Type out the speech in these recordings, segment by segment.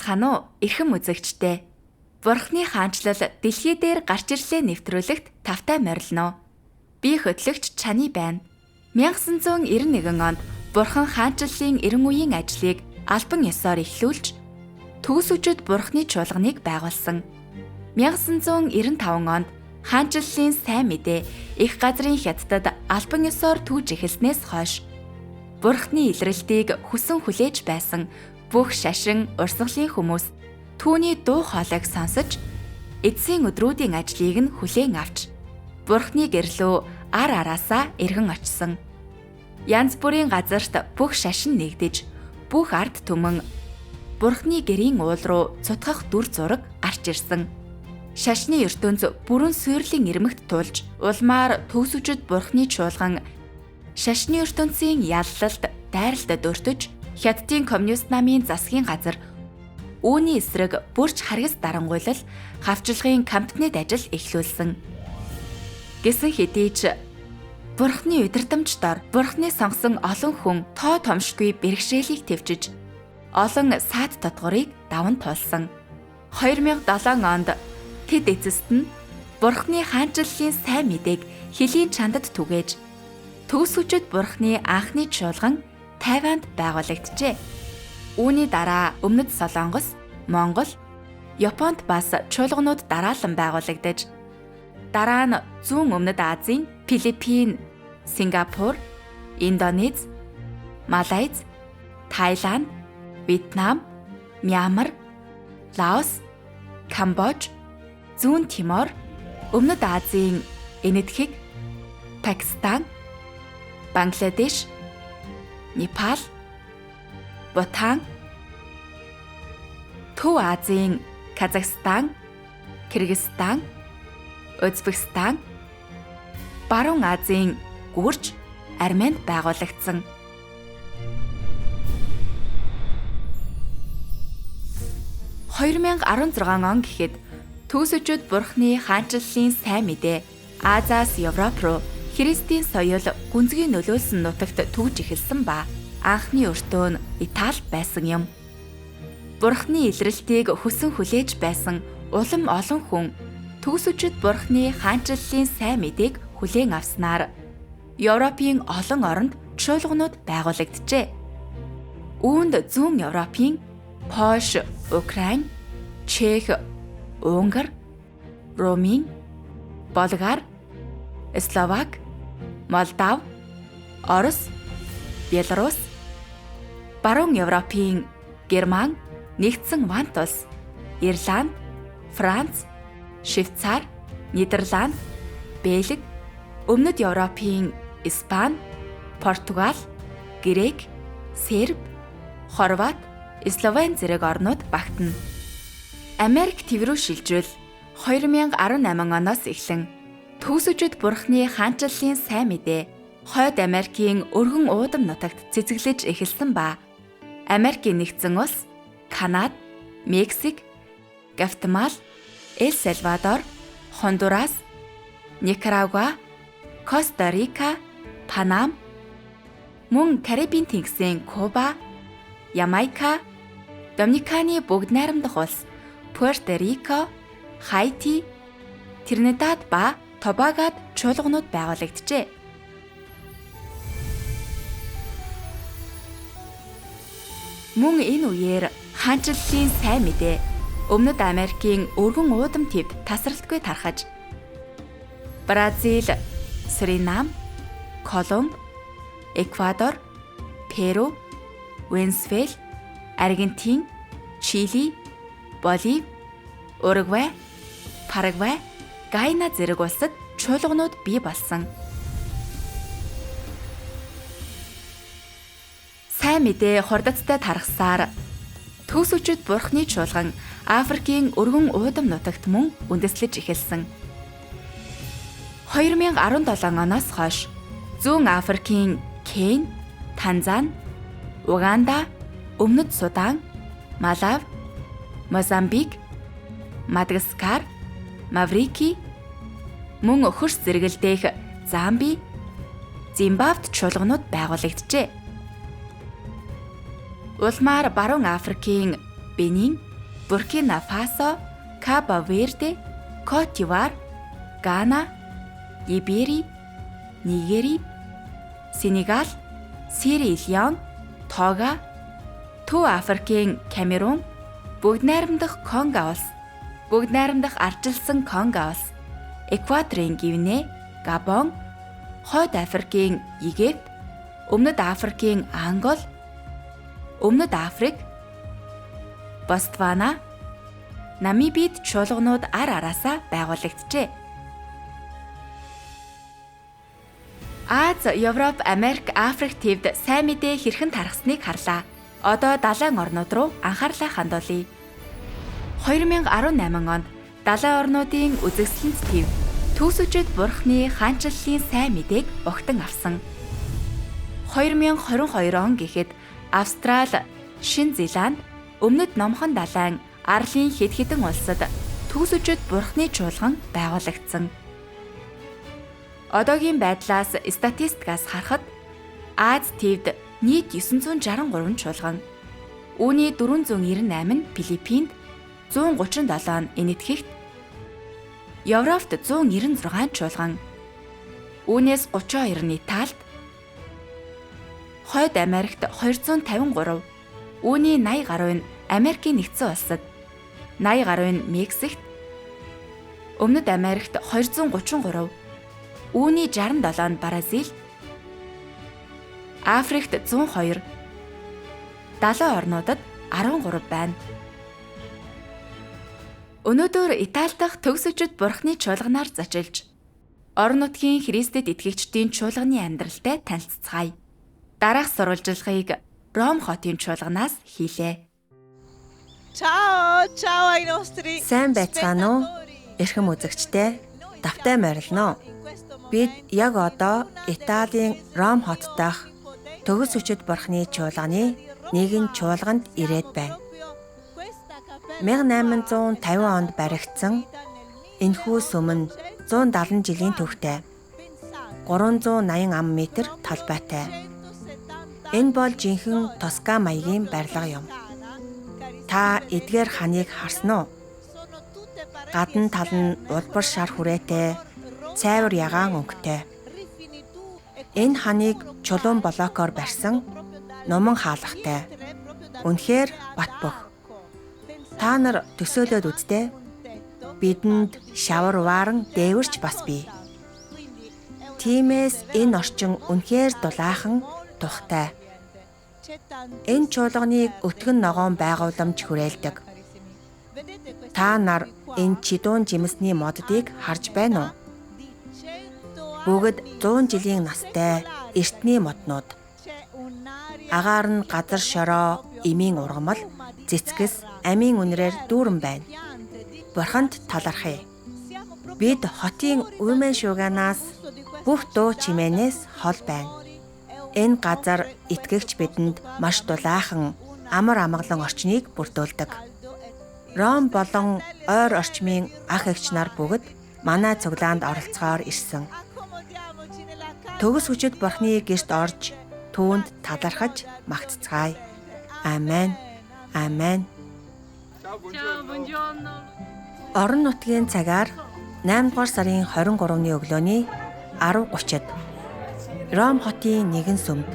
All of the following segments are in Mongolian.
Сайхан уу эрхэм үзэгчдээ. Бурхны хаанчлал дэлхий дээр гарч ирлээ нэвтрүүлэгт тавтай морилно. Би хөтлөгч Чани байна. 1991 онд Бурхан хаанчлалын 90 үеийн ажлыг албан ёсоор эхлүүлж төгс-өчөд Бурхны чуулганыг байгуулсан. 1995 онд хаанчлалын сайн мэдээ их газрын хятадд албан ёсоор түүж эхэлснээс хойш Бурхны илрэлтийг хүсэн хүлээж байсан бүх шашин урсгалын хүмүүс түүний дуу хоолойг сонсож эцсийн өдрүүдийн ажлыг нь хүлээн авч Бурхны гэрлөө ар араасаа эргэн очсон. Янз бүрийн газарт бүх шашин нэгдэж бүх ард түмэн Бурхны гэрийн уул руу цутгах дүр зураг гарч ирсэн. Шашны ертөнц бүрэн суйрлын ирмэгт тулж улмаар төгс-өчөд Бурхны чуулган шашны ертөнцийн яллалд дайралтад өртөж Хятадын коммунист намын засгийн газар үүний эсрэг бүрч харгас дарангуйлал хавчлагын кампанид ажил эхлүүлсэн. Гэсэн хэдий ч Бурхны удирдамждор Бурхны сонгосон олон хүн тоо томшгүй бэрхшээлийг твчиж олон саад татгуурыг даван туулсан. 2007 онд тэд эцэст нь Бурхны хаанчлалын сайн мэдээг хөлийн чандад түгээж төгс-өчөд Бурхны анхны чуулган Тайванд байгуулагджээ. Үүний дараа Өмнөд Солонгос, Монгол, Японд бас чуулганууд дараалан байгуулагдаж дараа нь зүүн Өмнөд Азийн Филиппин, Сингапур, Индонез, Малайз, Тайланд, Вьетнам, Мьянмар, Лаос, Камбож, Зүүн Тимор, Өмнөд Азийн Энэтхэг, Пакистан, Бангладеш, Непал, Бутан, Төв Азийн Казахстан, Кыргызстан, Узбекистан, Баруун Азийн Гүрж, Арменинд байгуулагдсан. (2016 он гэхэд төгс-өчөд Бурхны хаанчлалын сайн мэдээ Азиас Европ руу Христийн соёл гүнзгий нөлөөлсөн нутагт түүж эхэлсэн ба анхны өртөө нь Итали байсан юм. Бурхны илрэлтийг хүсэн хүлээж байсан улам олон хүн төгс-өчөд Бурхны хаанчлалын сайн мэдээг хүлээн авснаар Европын олон оронд чуулганууд байгуулагджээ. Үүнд зүүн Европын Польш, Украин, Чех, Унгар, Румын, Болгар, Словак, Молдав, Орос, Белорус, Баруун Европын Герман, Нэгдсэн Вант улс, Ирланд, Франц, Швейцар, Нидерланд, Бельги, Өмнөд Европын Испани, Португал, Грек, Серб, Хорват, Словен зэрэг орнууд багтана. Америк төв рүү шилжвэл 2018 оноос эхлэн төгс-өчөд Бурхны хаанчлалын сайн мэдээ Хойд Америкийн өргөн уудам нутагт цэцэглэж эхэлсэн ба Америкийн нэгдсэн улс, Канада, Мексик, Гватемала, Эл Сальвадор, Хондурас, Никарагуа, Коста Рика, Панама, мөн Карибын тэнгисийн Куба, Ямайка, Доминиканы бүгд найрамдах улс, Пуэрто Рико, Хайти, Тринидад ба Тобагод чуулганууд байгуулагджээ. Мөн энэ үеэр хаанчлалын сайн мэдээ Өмнөд Америкийн өргөн уудам төвд тасралтгүй тархаж Бразил, Суринам, Колумб, Эквадор, Перу, Венесуэл, Аргентин, Чили, Боливи, Уругвай, Парагвай, Гайна зэрэг улсад чуулганууд бий болсон. Сайн мэдээ хурдацтай тархсаар төгс-өчөд Бурхны чуулган Африкийн өргөн уудам нутагт мөн үндэслэж эхэлсэн. 2017 оноос хойш Зүүн Африкийн Кени, Танзани, Уганда, Өмнөд Судан, Малави, Мозамбик, Мадагаскар, Маврики, мөн хөрс зэрэгэлдэх Замби, Зимбабвед чуулганууд байгуулагджээ. Улмаар Баруун Африкийн Бенин, Буркина Фасо, Кабо Верде, Кот д'Ивуар, Гана, Либери, Нигери, Сенегал, Сиера Леон, Того, Төв Африкийн Камерун, Бүгд найрамдах Конго улс, Бүгд найрамдах ардчилсан Конго улс, Эквадорын Гвине, Габон, Хойд Африкийн Египт, Өмнөд Африкийн Ангол, Өмнөд Африк, Ботсвана, Намибид чуулганууд ар араасаа байгуулагджээ. Аз, Европ, Америк, Африк тивд сайн мэдээ хэрхэн тархсныг харлаа. Одоо далайн орнууд руу анхаарлаа хандуулъя. 2018 онд далайн орнуудын үзэсгэлэнт тив Төгс-өчид Бурхны хаанчлалын сайн мэдээг огтон авсан. 2022 он гэхэд Австрали, Шинэ Зеланд, Өмнөд Номхон далайн арлын хэд хэдэн улсад Төгс-өчид Бурхны чуулган байгуулагдсан. Одоогийн байдлаас статистикаас харахад Аз тивд нийт 963 чуулган, үүний 498 нь Филиппинд, 137 нь Энэтхэгт, Европт 196 чуулган, үүнээс 32 нь Италид, Хойд Америкт 253, үүний 80 гаруй нь Америкийн нэгдсэн улсад, 80 гаруй нь Мексикт, Өмнөд Америкт 233, үүний 67 нь Бразил, Африкт 102, далайн орнуудад 13 байна. Өнөөдөр Итали дахь Төгс-өчид Бурхны чуулганаар зочилж, орон нутгийн Христэд итгэгчдийн чуулганы амьдралтай танилццгаая. Дараах сурвалжилгыг Ром хотын чуулганаас хийлээ. Сайн байцгаана уу? Эрхэм үзэгчдээ давтай морилно. Бид яг одоо Италийн Ром хот дахь Төгс-өчид Бурхны чуулганы нэгэн чуулганд ирээд байна. 1850 онд баригдсан энэхүү сүм нь 170 жилийн түүхтэй. 380 ам метр талбайтай. Энэ бол жинхэнэ Тоска маягийн барилга юм. Та эдгээр ханыг харсан уу? Гадна тал нь улбар шар хүрээтэй, цайвар ягаан өнгөтэй. Энэ ханыг чулуун блокоор барьсан номон хаалгатай. Үнэхээр бат бөх. Та нар төсөөлөд үзтээ. Бидэнд шавар вааран дээвэрч бас бий. Тиймээс энэ орчин үнэхээр дулаахан тухтай. Энэ чуулганыг өтгөн ногоон байгууламж хүрээлдэг. Та нар энэ чидуун жимсний моддыг харж байна уу? Бүгд 100 жилийн настай эртний моднууд. Агаар нь газар шороо, эмийн ургамал, цэцгэс, амийн үнрээр дүүрэн байна. Бурханд талархъя. Бид хотын үймэн шууганаас бүх дуу чимээнээс хол байна. Энэ газар итгэгч бидэнд маш дулаахан, амар амгалан орчныг бүрдүүлдэг. Ром болон ойр орчмын ах эгч нар бүгд манай цуглаанд оролцохоор ирсэн. Төгс-өчид Бурхны гэрт орж түүнд талархаж магтцгаая. Амен. Амен. Орон нутгийн цагаар 8 дугаар сарын 23-ны өглөөний 10:30-д Ром хотын нэгэн сүмд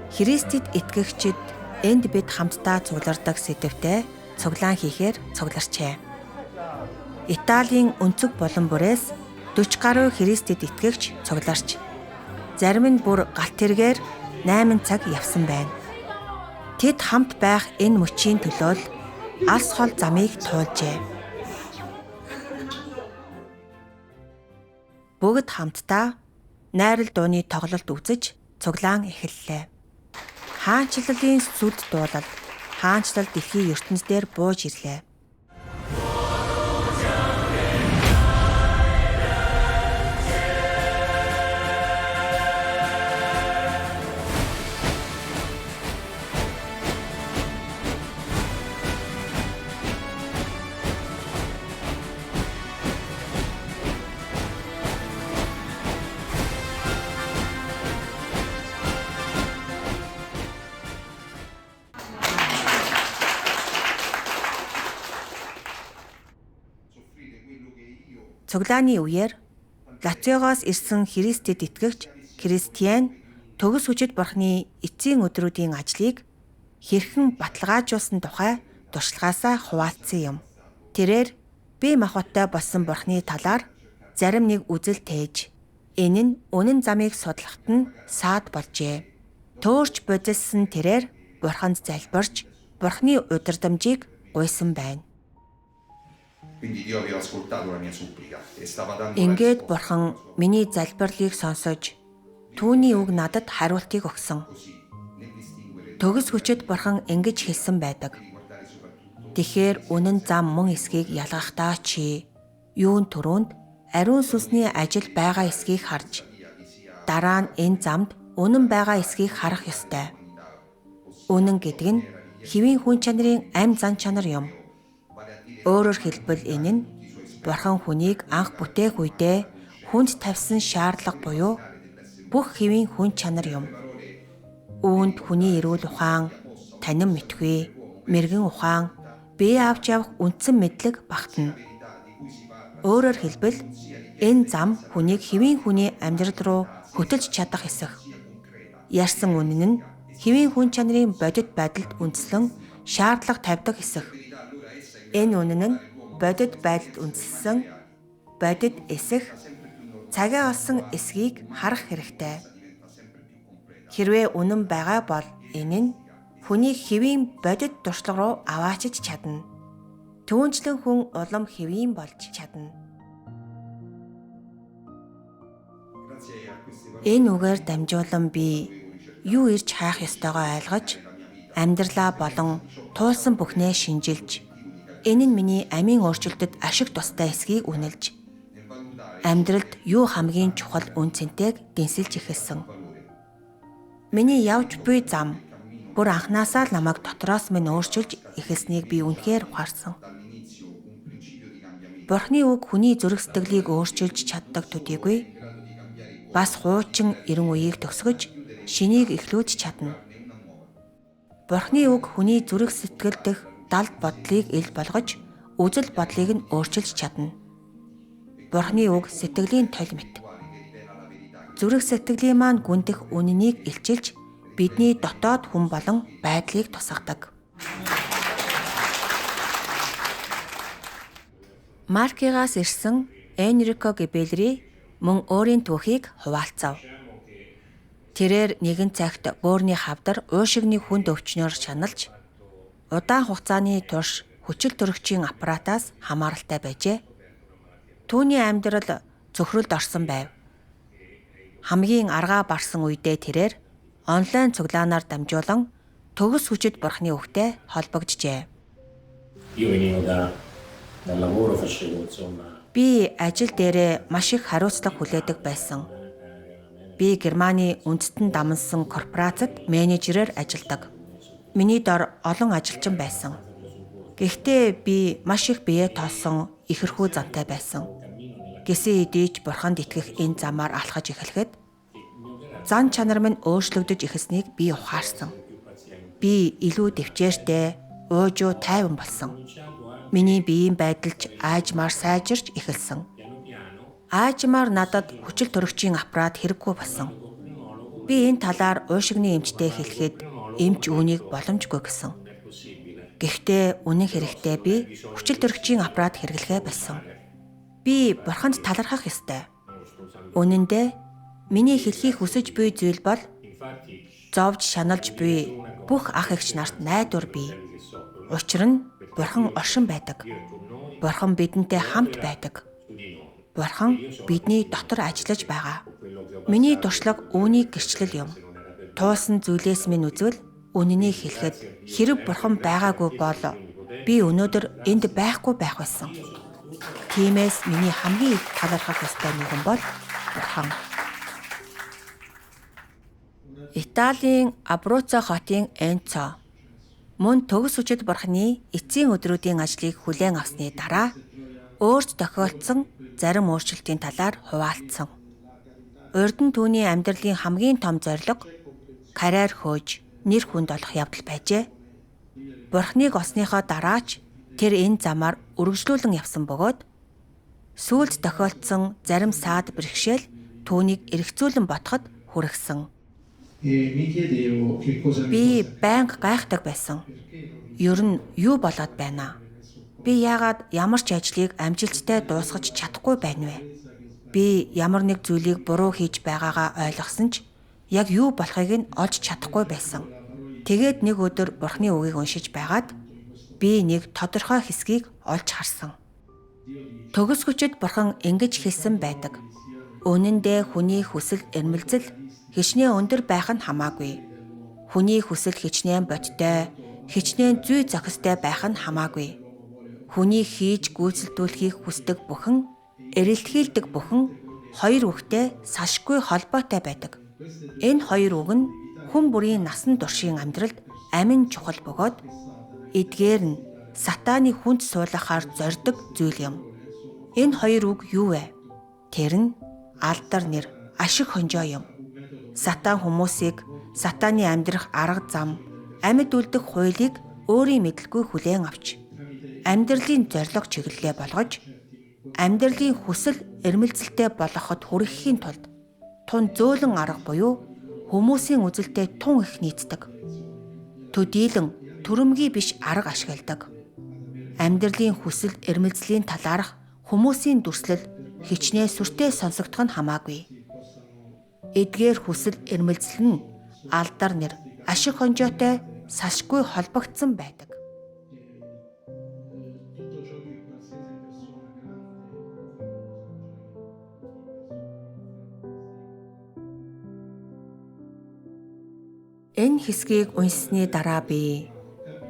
Христэд итгэгчид энд бид хамтдаа цуглардаг сэдвтэ цуглаан хийхээр цугларчээ. Италийн өнцөг булан бүрээс 40 гаруй Христэд итгэгч цугларч, зарим нь бүр галт тэргээр 8 цаг явсан байна. Тэд хамт байх энэ мөчийн төлөө алс хол замыг туулжээ. Бүгд хамтдаа найрал дууны тоглолт үзэж цуглаан эхэллээ. Хаанчлалын сүд дуулал, хаанчлал дэлхийн ертөнцийн бууж ирлээ. Цуглааны үеэр Латвиогоос ирсэн Христэд итгэгч Кристиан төгс хүчит Бурхны эцсийн өдрүүдийн ажлыг хэрхэн баталгаажуулсан тухай туршлагаасаа хуваалцсан юм. Тэрээр бие махбодтой болсон Бурхны талаар зарим нэг үзэл тээж энэ нь үнэн замыг судлахад нь саад болжээ. Төөрч бодилсан тэрээр Бурханд залбирч Бурхны удирдамжийг гуйсан байна. Ингээд Бурхан миний залбирлыг сонсож түүний үг надад хариултыг өгсөн. Төгс хүчит Бурхан ингэж хэлсэн байдаг. Тэгэхээр үнэн зам мөн эсхийг ялгахдаа чи юун түрүүнд ариун сүнсний ажил байгаа эсхийг харж дараа нь энэ замд үнэн байгаа эсхийг харах ёстой. Үнэн гэдэг нь хэвийн хүн чанарын амь зан чанар юм. Өөрөөр хэлбэл энэ нь Бурхан хүнийг анх бүтээх үедээ хүнд тавьсан шаардлага буюу бүх хэвийн хүн чанар юм. Үүнд хүний эрүүл ухаан, танин мэдхүй, мэрэгэн ухаан, бие авч явах үндсэн мэдлэг багтана. Өөрөөр хэлбэл энэ зам хүнийг хэвийн хүний амьдрал руу хөтөлж чадах эсэх. Ярьсан үнэн нь хэвийн хүн чанарын бодит байдалд үндэслэн шаардлага тавьдаг эсэх. Энэ үнэн нь бодит байдалд үндэслэн бодит эсэх цагаа олсон эсхийг харах хэрэгтэй. Хэрвээ үнэн байгаа бол энэ нь хүнийг хэвийн бодит туршлага руу аваачиж чадна. Түүнчлэн хүн улам хэвийн болж чадна. Энэ үгээр дамжуулан би юу ирж хайх ёстойгоо ойлгож, амьдралаа болон туулсан бүхнээ шинжилж, энэ нь миний амийн өөрчлөлтөд ашиг тустай эсхийг үнэлж, амьдралд юу хамгийн чухал үн цэнтэйг дэнсэлж эхэлсэн. Миний явж буй зам бүр анхнаасаа л намайг дотроос минь өөрчилж эхэлснийг би үнэхээр ухаарсан. Бурхны үг хүний зүрх сэтгэлийг өөрчилж чаддаг төдийгүй бас хуучин эрен үеийг төгсгөж шинийг эхлүүлж чадна. Бурхны үг хүний зүрх сэтгэл дэх далд бодлыг ил болгож үзэл бодлыг нь өөрчилж чадна. Бурхны үг сэтгэлийн толь мэт. Зүрх сэтгэлийн маань гүндэх үнэнийг илчилж бидний дотоод хүн болон байдлыг тусгадаг. Маркигаас ирсэн Энрико Гибелри мөн өөрийн түүхийг хуваалцав. Тэрээр нэгэн цагт бөөрийн хавдар уушигны хүнд өвчнөөр шаналж удаан хугацааны турш хүчил төрөгчийн аппаратаас хамааралтай байжээ. Түүний амьдрал цөхрөлд орсон байв. Хамгийн аргаа барсан үедээ тэрээр онлайн цуглаанаар дамжуулан төгс хүчит Бурхны үгтэй холбогджээ. Би ажил дээрээ маш их хариуцлага хүлээдэг байсан. Би Германы үндэстэн дамнсан корпорацид менежерээр ажилладаг. Миний дор олон ажилчин байсан. Гэхдээ би маш их бие тоосон ихэрхүү зантай байсан. Гэсэн хэдий ч Бурханд итгэх энэ замаар алхаж эхлэхэд зан чанар минь өөрчлөгдөж эхэлснийг би ухаарсан. Би илүү дэвчээртэй, уужуу тайван болсон. Миний биеийн байдалч аажмаар сайжирч эхэлсэн. Аажмаар надад хүчил төрөгчийн аппарат хэрэггүй болсон. Би энэ талаар уушигны эмчтэй хэлэхэд эмч үүнийг боломжгүй гэсэн. Гэхдээ үнэн хэрэгтээ би хүчил төрөгчийн аппарат хэрэглэхээ болсон. Би Бурханд талархах ёстой. Үнэн дээр миний хэлхийг хүсэж буй зүйл бол зовж шаналж буй бүх ах эгч нарт найдвар бий. Учир нь Бурхан оршин байдаг. Бурхан бидэнтэй хамт байдаг. Бурхан бидний дотор ажиллаж байгаа. Миний туршлага үүнийг гэрчлэл юм. Туулсан зүйлээс минь үзвэл үнэнийг хэлэхэд хэрэг Бурхан байгаагүй бол би өнөөдөр энд байхгүй байх байсан. Тиймээс миний хамгийн их талархах ёстой нэгэн бол Бурхан. Италийн Абруццо хотын Энцо мөн төгс хүчит Бурхны эцсийн өдрүүдийн ажлыг хүлээн авсны дараа өөрт тохиолдсон зарим өөрчлөлтийн талаар хуваалцсан. Урд нь түүний амьдралын хамгийн том зорилго карьер хөөж нэр хүнд олох явдал байжээ. Бурхныг олсныхоо дараач тэр энэ замаар үргэлжлүүлэн явсан бөгөөд сүүлд тохиолдсон зарим саад бэрхшээл түүнийг эргцүүлэн бодоход хүргэсэн. Би байнга гайхдаг байсан. Ер нь юу болоод байна? Би яагаад ямар ч ажлыг амжилттай дуусгаж чадахгүй байна вэ? Би ямар нэг зүйлийг буруу хийж байгаагаа ойлгосон ч яг юу болохыг нь олж чадахгүй байсан. Тэгээд нэг өдөр Бурхны үгийг уншиж байгаад би нэг тодорхой хэсгийг олж харсан. Төгс хүчит Бурхан ингэж хэлсэн байдаг. Үнэн дээр хүний хүсэл эрмэлзэл хичнээн өндөр байх нь хамаагүй. Хүний хүсэл хичнээн бодтой, хичнээн зүй зохистой байх нь хамаагүй. Хүний хийж гүйцэлдүүлэхийг хүсдэг бүхэн, эрэлтхийлдэг бүхэн хоёр үгтэй салшгүй холбоотой байдаг. Энэ хоёр үг нь хүн бүрийн насан туршийн амьдралд амин чухал бөгөөд эдгээр нь сатааны хүнд суулгахаар зорьдог зүйл юм. Энэ хоёр үг юу вэ? Тэр нь алдар нэр, ашиг хонжоо юм. Сатан хүмүүсийг сатааны амьдрах арга зам, амьд үлдэх хуулийг өөрийн мэдлгүй хүлээн авч, амьдралын зорилго чиглэлээ болгож, амьдралын хүсэл эрмэлзэлтэй болгоход хүргэхийн тулд тун зөөлөн арга буюу хүмүүсийн үзэлтэй тун их нийцдэг. Төдийлөн түрэмгий биш арга ашигладаг. Амьдралын хүсэл эрмэлзлийн талаарх хүмүүсийн дүрслэл хичнээн сүртэй сонсогдох нь хамаагүй. Эдгээр хүсэл эрмэлзэл нь алдар нэр, ашиг хонжоотой салшгүй холбогдсон байдаг. Энэ хэсгийг уншсны дараа би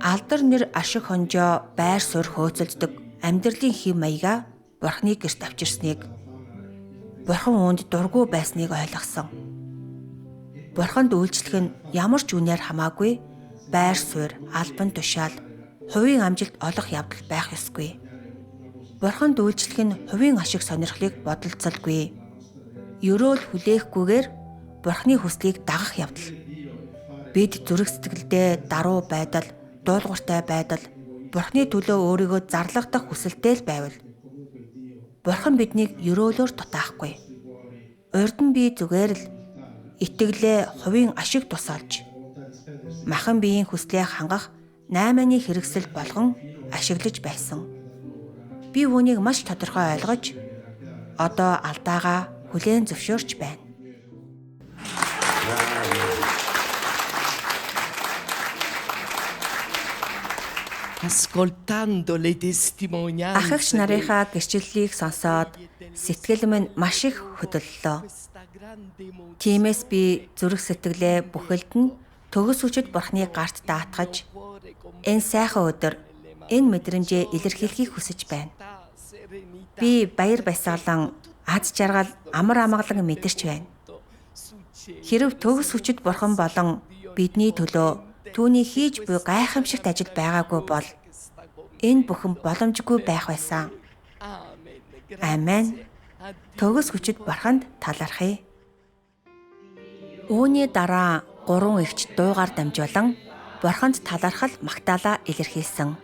алдар нэр, ашиг хонжоо байр суурь хөөцөлддөг амьдралын хэв маягаа Бурхны гэрт авчирсныг, Бурхан үүнд дургүй байсныг ойлгосон. Бурханд үйлчлэх нь ямар ч үнээр хамаагүй байр суурь, албан тушаал, хувийн амжилт олох явдал байх ёсгүй. Бурханд үйлчлэх нь хувийн ашиг сонирхлыг бодолцолгүй. Ерөөл хүлээхгүйгээр Бурхны хүслийг дагах явдал. Бид зүрх сэтгэлдээ даруй байдал, дуулууртай байдал, Бурхны төлөө өөрийгөө зарлагдах хүсэлтэй л байвал Бурхан биднийг ерөөлөөр дутаахгүй. Урд нь би зүгээр л итгэлээ хувийн ашиг тусаалж, махан биеийн хүслээ хангах 8-ны хэрэгсэл болгон ашиглаж байсан. Би үүнийг маш тодорхой ойлгож, одоо алдаагаа хүлээн зөвшөөрч байна. Ахигч нарынхаа гэрчлэлийг сонсоод сэтгэл минь маш их хөдөллөө. Тиймээс би зүрх сэтгэлээ бүхэлд нь төгс хүчит Бурхны гарт даатгаж, энэ сайхан өдөр энэ мэдрэмжээ илэрхийлэхийг хүсэж байна. Би баяр баясгалан, аз жаргал, амар амгалан мэдэрч байна. Хэрв төгс хүчит Бурхан болон бидний төлөө түүний хийж буй гайхамшигт ажил байгаагүй бол энэ бүхэн боломжгүй байх байсан. Амен. Төгс хүчит Бурханд талархъя. Үүний дараа 3 эгч дуугаар дамжуулан Бурханд талархал магтаалаа илэрхийлсэн.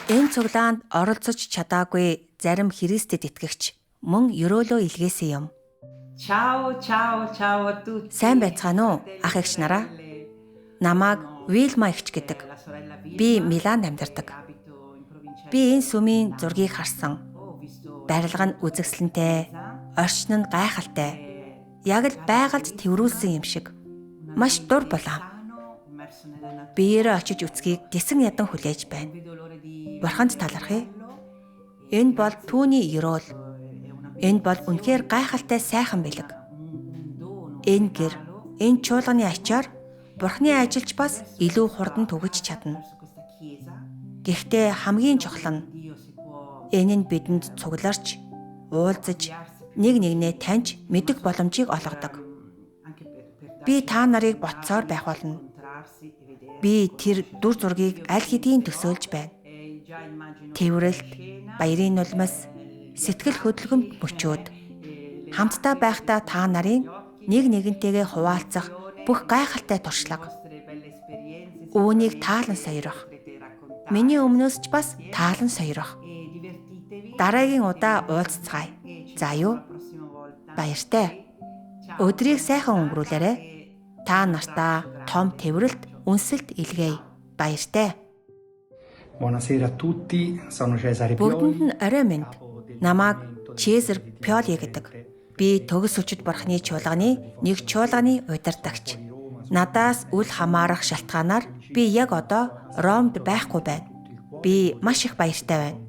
Энэ цуглаанд оролцож чадаагүй зарим Христэд итгэгч мөн ерөөлөө илгээсэн юм. Ciao, ciao, ciao a tutti. Сайн байцгаана уу ах эгч нараа? Намайг Вилма эгч гэдэг. Би Миланд амьдардаг. Би энэ сүмийн зургийг харсан. Барилга нь үзэгсэлэнтэй, орчин нь гайхалтай. Яг л байгальд тэврүүлсэн юм шиг. Маш дур булаан. Биеэрээ очиж үцгийг дисэн ядан хүлээж байна. Бурханд талархъя. Энэ бол түүний ёроол. Энэ бол үнэхээр гайхалтай сайхан бэлэг. Энэ гэр, энэ чуулганы ачаар Бурханы ажилч бас илүү хурдан түгэж чадна. Гэхдээ хамгийн чухал нь энэ нь бидэнд цугларч, уулзаж, нэг нэгнээ таньж мэдэх боломжийг олгодог. Би та нарыг ботсоор байх болно. Би тэр дүр зургийг аль хэдийн төсөөлж байна. Тэврэлт, баярын нулимс, сэтгэл хөдлөмж мөчөөд хамтдаа байхдаа та нарын нэг нэгэнтэйгээ хуваалцах бүх гайхалтай туршлага. Үүнийг таалан сойрох. Миний өмнөөс ч бас таалан сойрох. Дараагийн удаа уулзцгаая. За юу? Баяртай. Өдрийг сайхан өнгөрүүлээрэй. Та нартаа том тэврэлт, үнсэлт илгээе. Баяртай. Buonasera a tutti, sono Cesare Бүгдэнд Pioli. нь орой минь. Намайг Чезар Пиоли гэдэг. Би төгс өчид бурхны чуулганы нэг чуулганы удирдагч. Надаас үл хамаарах шалтгаанаар би яг одоо Ромд байхгүй байна. Би маш их баяртай байна.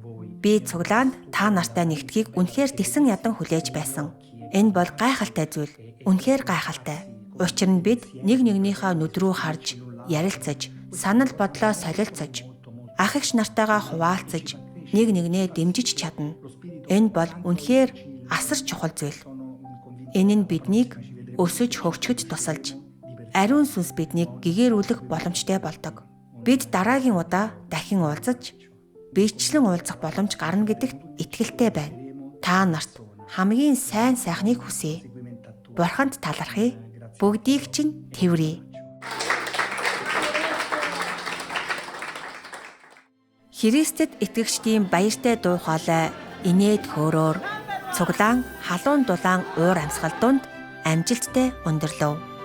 Би цуглаанд та нартай нэгдхийг үнэхээр дисэн ядан хүлээж байсан. Энэ бол гайхалтай зүйл. Үнэхээр гайхалтай. Учир нь бид нэг нэгнийхээ нүд рүү харж, ярилцаж, санал бодлоо солилцож, ах эгч нартайгаа хуваалцаж, нэг нэгнээ дэмжиж чадна. Энэ бол үнэхээр асар чухал зүйл. Энэ нь биднийг өсөж хөгжөхөд тусалж, ариун сүнс биднийг гэгээрүүлэх боломжтой болдог. Бид дараагийн удаа дахин уулзаж, биечлэн уулзах боломж гарна гэдэгт итгэлтэй байна. Та нарт хамгийн сайн сайхныг хүсье. Бурханд талархъя. Бүгдийг чинь тэврье. Христэд итгэгчдийн баяртай дуу хоолой инээд хөөрөөр цуглаан халуун дулаан уур амьсгал дунд амжилттай өндөрлөв.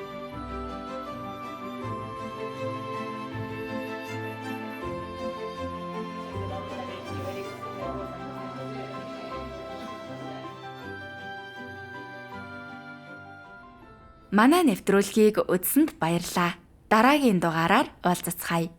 Манай нэвтрүүлгийг үзсэнд баярлалаа. Дараагийн дугаараар уулзцгаая.